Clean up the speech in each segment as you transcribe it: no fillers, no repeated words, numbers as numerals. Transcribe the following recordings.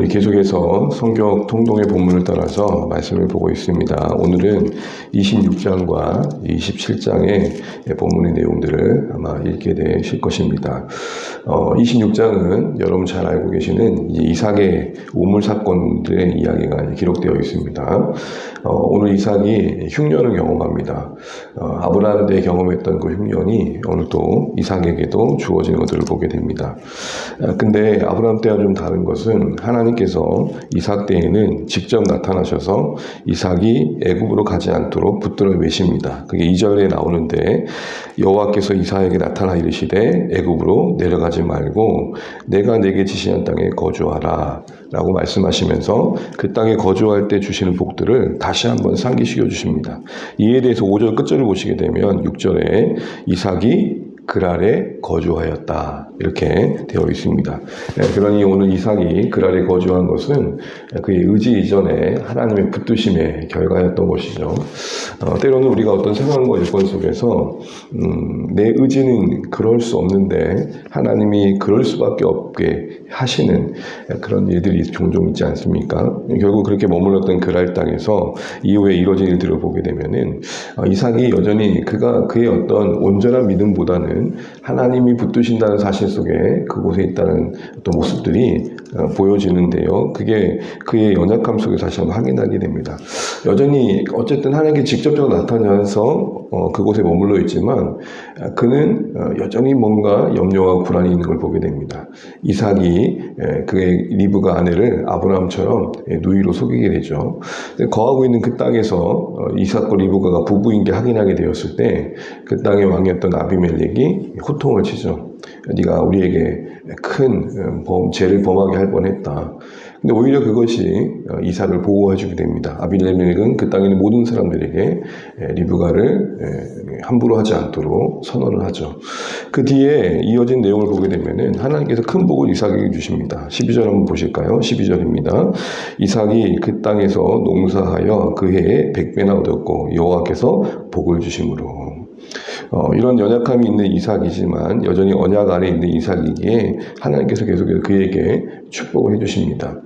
계속해서 성경 통독의 본문을 따라서 말씀을 보고 있습니다. 오늘은 26장과 27장의 본문의 내용들을 아마 읽게 되실 것입니다. 26장은 여러분 잘 알고 계시는 이삭의 우물 사건들의 이야기가 기록되어 있습니다. 오늘 이삭이 흉년을 경험합니다. 아브라함 때 경험했던 그 흉년이 오늘 또 이삭에게도 주어지는 것들을 보게 됩니다. 근데 아브라함 때와 좀 다른 것은 하나님께서 이삭 때에는 직접 나타나셔서 이삭이 애굽으로 가지 않도록 붙들어 매십니다. 그게 2절에 나오는데 여호와께서 이삭에게 나타나 이르시되 애굽으로 내려가지 말고 내가 내게 지시한 땅에 거주하라 라고 말씀하시면서 그 땅에 거주할 때 주시는 복들을 다시 한번 상기시켜 주십니다. 이에 대해서 5절 끝절을 보시게 되면 6절에 이삭이 그랄에 거주하였다 이렇게 되어 있습니다. 그러니 오늘 이삭이 그랄에 거주한 것은 그의 의지 이전에 하나님의 붙드심의 결과였던 것이죠. 때로는 우리가 어떤 상황과 여건 속에서 내 의지는 그럴 수 없는데 하나님이 그럴 수밖에 없게 하시는 그런 일들이 종종 있지 않습니까? 결국 그렇게 머물렀던 그랄 땅에서 이후에 이루어진 일들을 보게 되면은 이삭이 여전히 그의 어떤 온전한 믿음보다는 하나님이 붙드신다는 사실 속에 그곳에 있다는 어떤 모습들이 보여지는데요. 그게 그의 연약함 속에서 다시 한번 확인하게 됩니다. 여전히 어쨌든 하나님께 직접적으로 나타나서 그곳에 머물러 있지만 그는 여전히 뭔가 염려와 불안이 있는 걸 보게 됩니다. 이삭이 그의 리브가 아내를 아브라함처럼 누이로 속이게 되죠. 거하고 있는 그 땅에서 이삭과 리브가가 부부인 게 확인하게 되었을 때 그 땅의 왕이었던 아비멜렉이 호통을 치죠. 네가 우리에게 큰 죄를 범하게 할 뻔했다. 근데 오히려 그것이 이삭을 보호해주게 됩니다. 아비멜렉은 그 땅에 있는 모든 사람들에게 리브가를 함부로 하지 않도록 선언을 하죠. 그 뒤에 이어진 내용을 보게 되면은 하나님께서 큰 복을 이삭에게 주십니다. 12절 한번 보실까요? 12절입니다. 이삭이 그 땅에서 농사하여 그 해에 100배나 얻었고 여호와께서 복을 주심으로. 이런 연약함이 있는 이삭이지만 여전히 언약 아래 있는 이삭이기에 하나님께서 계속해서 그에게 축복을 해주십니다.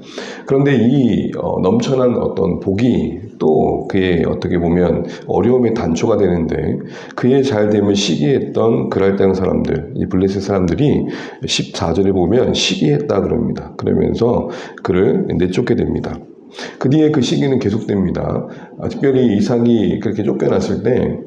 그런데 이 넘쳐난 어떤 복이 또 그의 어떻게 보면 어려움의 단초가 되는데 그의 잘됨을 시기했던 그랄 땅 사람들, 이 블레셋 사람들이 14절에 보면 시기했다 그럽니다. 그러면서 그를 내쫓게 됩니다. 그 뒤에 그 시기는 계속됩니다. 특별히 이삭이 그렇게 쫓겨났을 때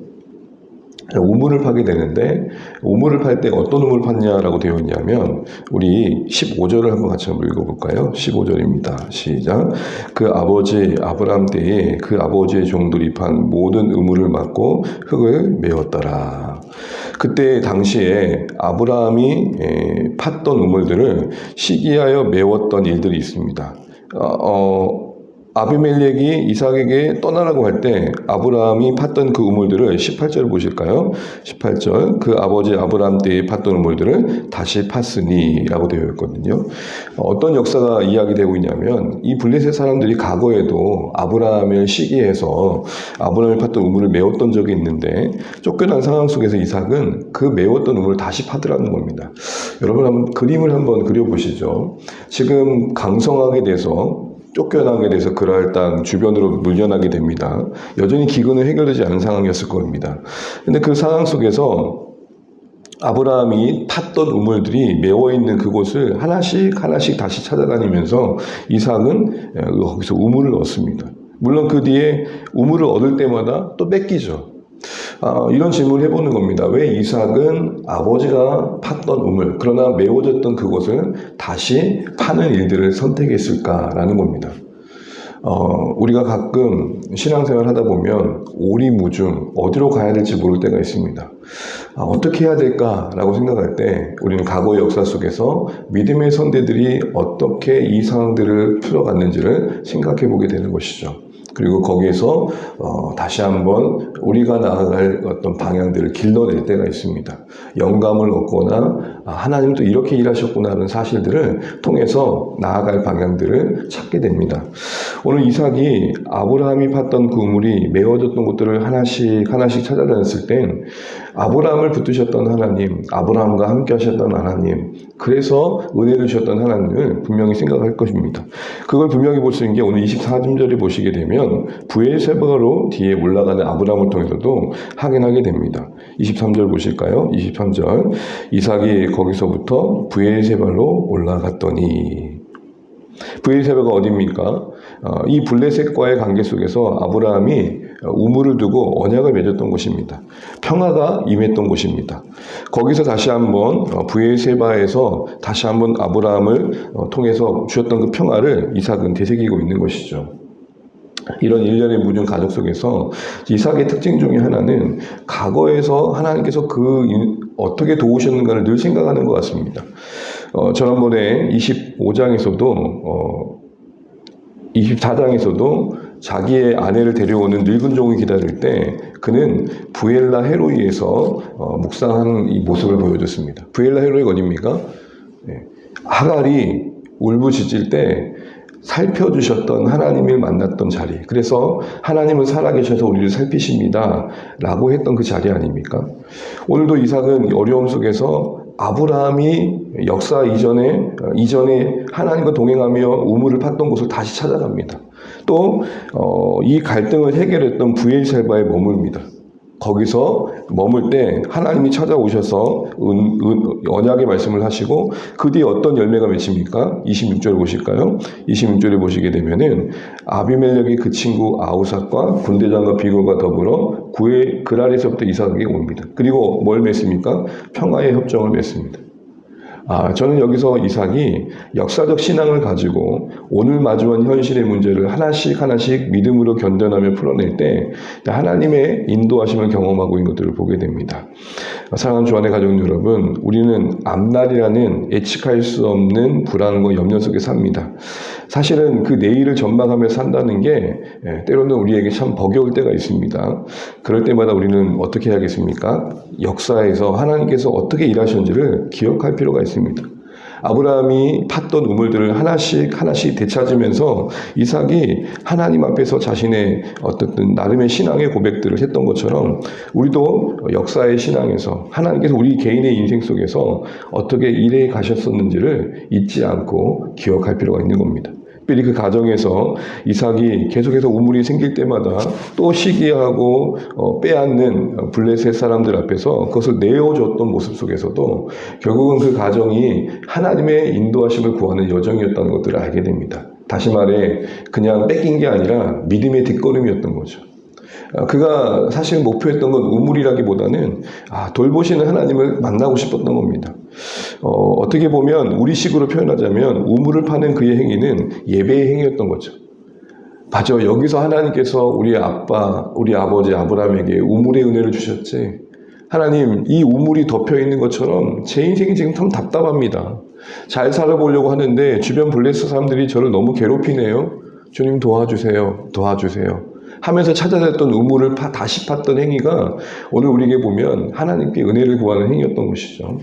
우물을 파게 되는데 우물을 팔 때 어떤 우물을 팠냐라고 되어 있냐면 우리 15절을 한번 같이 한번 읽어볼까요? 15절입니다. 시작. 그 아버지 아브라함 때에 그 아버지의 종들이 판 모든 우물을 막고 흙을 메웠더라. 그때 당시에 아브라함이 팠던 우물들을 시기하여 메웠던 일들이 있습니다. 아비멜렉이 이삭에게 떠나라고 할 때 아브라함이 팠던 그 우물들을 18절 보실까요? 18절 그 아버지 아브라함 때에 팠던 우물들을 다시 팠으니 라고 되어 있거든요. 어떤 역사가 이야기되고 있냐면 이 블레셋 사람들이 과거에도 아브라함을 시기해서 아브라함이 팠던 우물을 메웠던 적이 있는데 쫓겨난 상황 속에서 이삭은 그 메웠던 우물을 다시 파더라는 겁니다. 여러분 한번 그림을 한번 그려보시죠. 지금 강성하게 돼서 쫓겨나게 돼서 그랄 땅 주변으로 물려나게 됩니다. 여전히 기근은 해결되지 않은 상황이었을 겁니다. 근데 그 상황 속에서 아브라함이 팠던 우물들이 메워있는 그곳을 하나씩 다시 찾아다니면서 이삭은 거기서 우물을 얻습니다. 물론 그 뒤에 우물을 얻을 때마다 또 뺏기죠. 이런 질문을 해보는 겁니다. 왜 이삭은 아버지가 팠던 우물, 그러나 메워졌던 그곳을 다시 파는 일들을 선택했을까라는 겁니다. 우리가 가끔 신앙생활 하다 보면 오리무중 어디로 가야 될지 모를 때가 있습니다. 어떻게 해야 될까라고 생각할 때 우리는 과거의 역사 속에서 믿음의 선대들이 어떻게 이 상황들을 풀어갔는지를 생각해 보게 되는 것이죠. 그리고 거기에서 다시 한번 우리가 나아갈 어떤 방향들을 길러낼 때가 있습니다. 영감을 얻거나 하나님은 또 이렇게 일하셨구나 하는 사실들을 통해서 나아갈 방향들을 찾게 됩니다. 오늘 이삭이 아브라함이 팠던 그 우물이 메워졌던 곳들을 하나씩 찾아다녔을 땐 아브라함을 붙드셨던 하나님, 아브라함과 함께 하셨던 하나님, 그래서 은혜를 주셨던 하나님을 분명히 생각할 것입니다. 그걸 분명히 볼 수 있는 게 오늘 24절에 보시게 되면 브엘세바로 뒤에 올라가는 아브라함을 통해서도 확인하게 됩니다. 23절 보실까요? 23절 이삭이 거기서부터 브엘세바로 올라갔더니 브엘세바가 어디입니까? 이 블레셋과의 관계 속에서 아브라함이 우물을 두고 언약을 맺었던 곳입니다. 평화가 임했던 곳입니다. 거기서 다시 한번 브엘세바에서 다시 한번 아브라함을 통해서 주셨던 그 평화를 이삭은 되새기고 있는 것이죠. 이런 일련의 무중 가족 속에서 이삭의 특징 중에 하나는 과거에서 하나님께서 어떻게 도우셨는가를 늘 생각하는 것 같습니다. 지난번에 24장에서도 자기의 아내를 데려오는 늙은 종을 기다릴 때 그는 부엘라 헤로이에서 묵상하는 이 모습을 보여줬습니다. 부엘라 헤로이가 어디입니까? 하갈이 울부짖을 때 살펴주셨던 하나님을 만났던 자리. 그래서 하나님은 살아계셔서 우리를 살피십니다 라고 했던 그 자리 아닙니까? 오늘도 이삭은 어려움 속에서 아브라함이 역사 이전에 하나님과 동행하며 우물을 팠던 곳을 다시 찾아갑니다. 또 이 갈등을 해결했던 브엘세바에 머뭅니다. 거기서 머물 때 하나님이 찾아오셔서 언약의 말씀을 하시고 그 뒤에 어떤 열매가 맺힙니까? 26절 보실까요? 26절에 보시게 되면은 아비멜렉의 그 친구 아우삭과 군대장과 비골과 더불어 그랄에서부터 이삭에게 옵니다. 그리고 뭘 맺습니까? 평화의 협정을 맺습니다. 저는 여기서 이삭이 역사적 신앙을 가지고 오늘 마주한 현실의 문제를 하나씩 믿음으로 견뎌내며 풀어낼 때 하나님의 인도하심을 경험하고 있는 것들을 보게 됩니다. 사랑하는 주안의 가족 여러분, 우리는 앞날이라는 예측할 수 없는 불안과 염려 속에 삽니다. 사실은 그 내일을 전망하며 산다는 게 때로는 우리에게 참 버거울 때가 있습니다. 그럴 때마다 우리는 어떻게 해야겠습니까? 역사에서 하나님께서 어떻게 일하셨는지를 기억할 필요가 있습니다. 아브라함이 팠던 우물들을 하나씩 되찾으면서 이삭이 하나님 앞에서 자신의 어떤 나름의 신앙의 고백들을 했던 것처럼 우리도 역사의 신앙에서 하나님께서 우리 개인의 인생 속에서 어떻게 일해 가셨었는지를 잊지 않고 기억할 필요가 있는 겁니다. 특별히 그 가정에서 이삭이 계속해서 우물이 생길 때마다 또 시기하고 빼앗는 블레셋 사람들 앞에서 그것을 내어줬던 모습 속에서도 결국은 그 가정이 하나님의 인도하심을 구하는 여정이었다는 것들을 알게 됩니다. 다시 말해 그냥 뺏긴 게 아니라 믿음의 뒷걸음이었던 거죠. 그가 사실 목표했던 건 우물이라기보다는 돌보시는 하나님을 만나고 싶었던 겁니다. 어떻게 보면 우리식으로 표현하자면 우물을 파는 그의 행위는 예배의 행위였던 거죠. 맞아, 여기서 하나님께서 우리 아버지 아브라함에게 우물의 은혜를 주셨지. 하나님, 이 우물이 덮여 있는 것처럼 제 인생이 지금 참 답답합니다. 잘 살아보려고 하는데 주변 블레셋 사람들이 저를 너무 괴롭히네요. 주님 도와주세요. 하면서 찾아냈던 우물을 다시 팠던 행위가 오늘 우리에게 보면 하나님께 은혜를 구하는 행위였던 것이죠.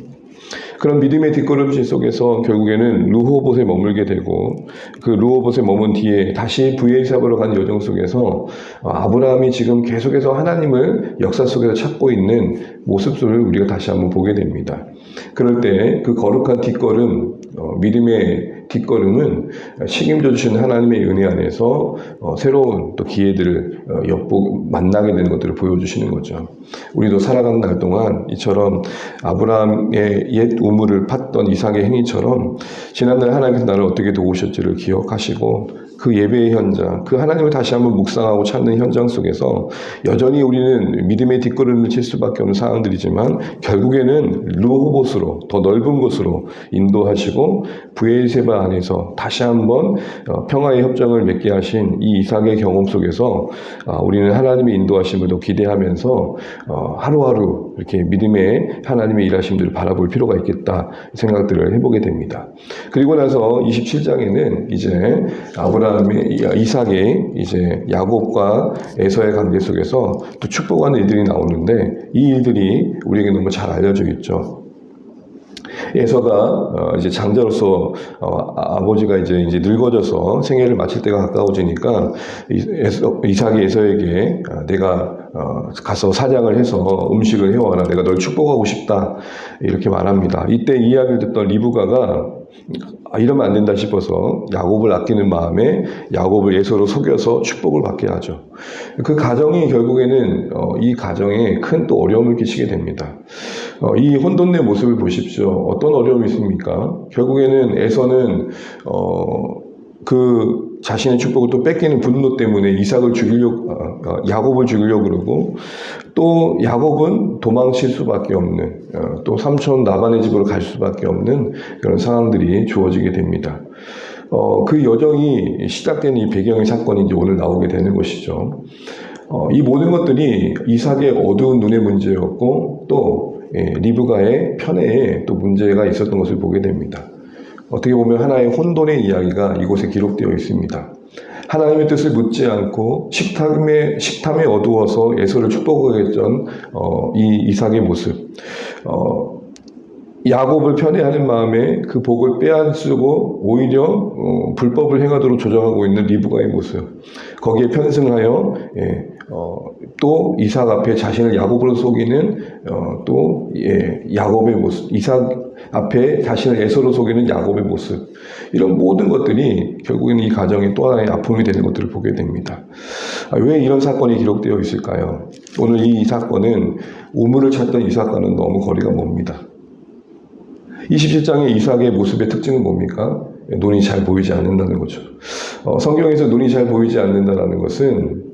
그런 믿음의 뒷걸음질 속에서 결국에는 르호봇에 머물게 되고 그 르호봇에 머문 뒤에 다시 브엘세바로 가는 여정 속에서 아브라함이 지금 계속해서 하나님을 역사 속에서 찾고 있는 모습들을 우리가 다시 한번 보게 됩니다. 그럴 때 그 거룩한 뒷걸음, 믿음의 뒷걸음은 책임져 주시는 하나님의 은혜 안에서 새로운 또 기회들을 만나게 되는 것들을 보여주시는 거죠. 우리도 살아가는 날 동안 이처럼 아브라함의 옛 우물을 팠던 이삭의 행위처럼 지난날 하나님께서 나를 어떻게 도우셨지를 기억하시고 그 예배의 현장, 그 하나님을 다시 한번 묵상하고 찾는 현장 속에서 여전히 우리는 믿음의 뒷걸음을 칠 수밖에 없는 상황들이지만 결국에는 르호봇으로 더 넓은 곳으로 인도하시고 브엘세바 안에서 다시 한번 평화의 협정을 맺게 하신 이 이삭의 경험 속에서 우리는 하나님의 인도하심을 더 기대하면서 하루하루 이렇게 믿음의 하나님의 일하심들을 바라볼 필요가 있겠다 생각들을 해보게 됩니다. 그리고 나서 27장에는 이제 이삭의 이제 야곱과 에서의 관계 속에서 또 축복하는 일들이 나오는데 이 일들이 우리에게 너무 잘 알려져 있죠. 에서가 이제 장자로서 아버지가 이제 늙어져서 생애를 마칠 때가 가까워지니까 이삭이 에서에게 내가 가서 사냥을 해서 음식을 해와라. 내가 널 축복하고 싶다. 이렇게 말합니다. 이때 이야기를 듣던 리브가가 이러면 안 된다 싶어서 야곱을 아끼는 마음에 야곱을 에서로 속여서 축복을 받게 하죠. 그 가정이 결국에는 이 가정에 큰 또 어려움을 끼치게 됩니다. 이 혼돈된 모습을 보십시오. 어떤 어려움이 있습니까? 결국에는 에서는 그 자신의 축복을 또 뺏기는 분노 때문에 이삭을 야곱을 죽이려고 그러고, 또 야곱은 도망칠 수밖에 없는, 또 삼촌 라반의 집으로 갈 수밖에 없는 그런 상황들이 주어지게 됩니다. 그 여정이 시작된 이 배경의 사건이 이제 오늘 나오게 되는 것이죠. 이 모든 것들이 이삭의 어두운 눈의 문제였고, 또 리브가의 편애에 또 문제가 있었던 것을 보게 됩니다. 어떻게 보면 하나의 혼돈의 이야기가 이곳에 기록되어 있습니다. 하나님의 뜻을 묻지 않고 식탐에 어두워서 에서를 축복하겠던 이 이삭의 모습, 야곱을 편애하는 마음에 그 복을 빼앗으고 오히려 불법을 행하도록 조정하고 있는 리브가의 모습, 거기에 편승하여 또 이삭 앞에 자신을 야곱으로 속이는 야곱의 모습, 이삭 앞에 자신을 에서로 속이는 야곱의 모습, 이런 모든 것들이 결국에는 이 가정의 또 하나의 아픔이 되는 것들을 보게 됩니다. 왜 이런 사건이 기록되어 있을까요? 오늘 이 사건은 우물을 찾던 이삭과는 너무 거리가 멉니다. 27장의 이삭의 모습의 특징은 뭡니까? 눈이 잘 보이지 않는다는 거죠. 성경에서 눈이 잘 보이지 않는다는 것은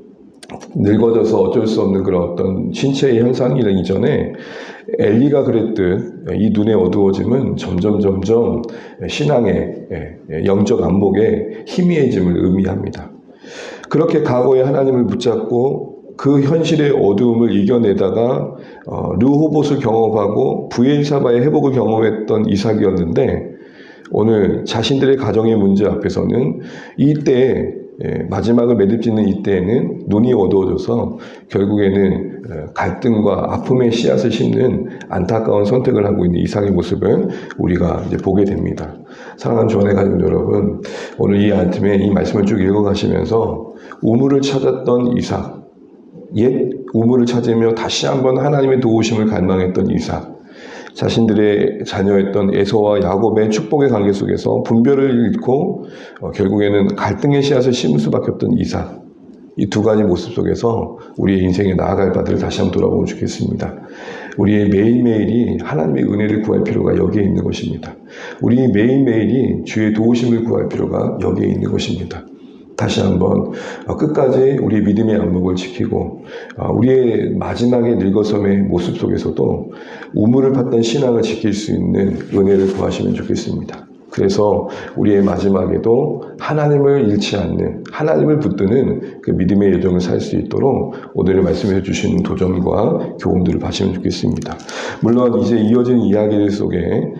늙어져서 어쩔 수 없는 그런 어떤 신체의 현상이기 이전에 엘리가 그랬듯 이 눈의 어두워짐은 점점 신앙의 영적 안목의 희미해짐을 의미합니다. 그렇게 과거에 하나님을 붙잡고 그 현실의 어두움을 이겨내다가 르호봇을 경험하고 브엘사바의 회복을 경험했던 이삭이었는데, 오늘 자신들의 가정의 문제 앞에서는 이때 마지막을 매듭짓는 이때에는 눈이 어두워져서 결국에는 갈등과 아픔의 씨앗을 심는 안타까운 선택을 하고 있는 이삭의 모습을 우리가 이제 보게 됩니다. 사랑하는 주안의 가족 여러분, 오늘 이 아침에 이 말씀을 쭉 읽어가시면서 우물을 찾았던 이삭, 옛 우물을 찾으며 다시 한번 하나님의 도우심을 갈망했던 이삭, 자신들의 자녀였던 에서와 야곱의 축복의 관계 속에서 분별을 잃고 결국에는 갈등의 씨앗을 심을 수밖에 없던 이삭, 이 두 가지 모습 속에서 우리의 인생에 나아갈 바들을 다시 한번 돌아보면 좋겠습니다. 우리의 매일매일이 하나님의 은혜를 구할 필요가 여기에 있는 것입니다. 우리 매일매일이 주의 도우심을 구할 필요가 여기에 있는 것입니다. 다시 한번 끝까지 우리의 믿음의 안목을 지키고 우리의 마지막에 늙어섬의 모습 속에서도 우물을 팠던 신앙을 지킬 수 있는 은혜를 구하시면 좋겠습니다. 그래서 우리의 마지막에도 하나님을 잃지 않는, 하나님을 붙드는 그 믿음의 여정을 살 수 있도록 오늘 말씀해 주시는 도전과 교훈들을 받으시면 좋겠습니다. 물론 이제 이어진 이야기들 속에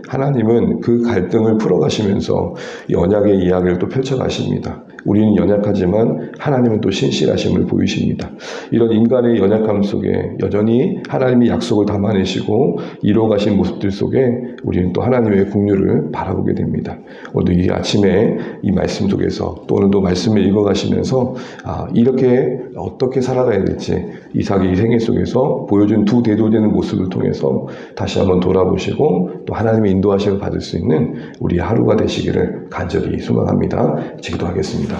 하나님은 그 갈등을 풀어가시면서 언약의 이야기를 또 펼쳐가십니다. 우리는 연약하지만 하나님은 또 신실하심을 보이십니다. 이런 인간의 연약함 속에 여전히 하나님이 약속을 담아내시고 이루어가신 모습들 속에 우리는 또 하나님의 긍휼을 바라보게 됩니다. 오늘도 이 아침에 이 말씀 속에서 또 오늘도 말씀을 읽어가시면서 이렇게 어떻게 살아가야 될지 이삭의 이 생애 속에서 보여준 두 대조되는 모습을 통해서 다시 한번 돌아보시고 또 하나님의 인도하심을 받을 수 있는 우리 하루가 되시기를 간절히 소망합니다. 기도하겠습니다.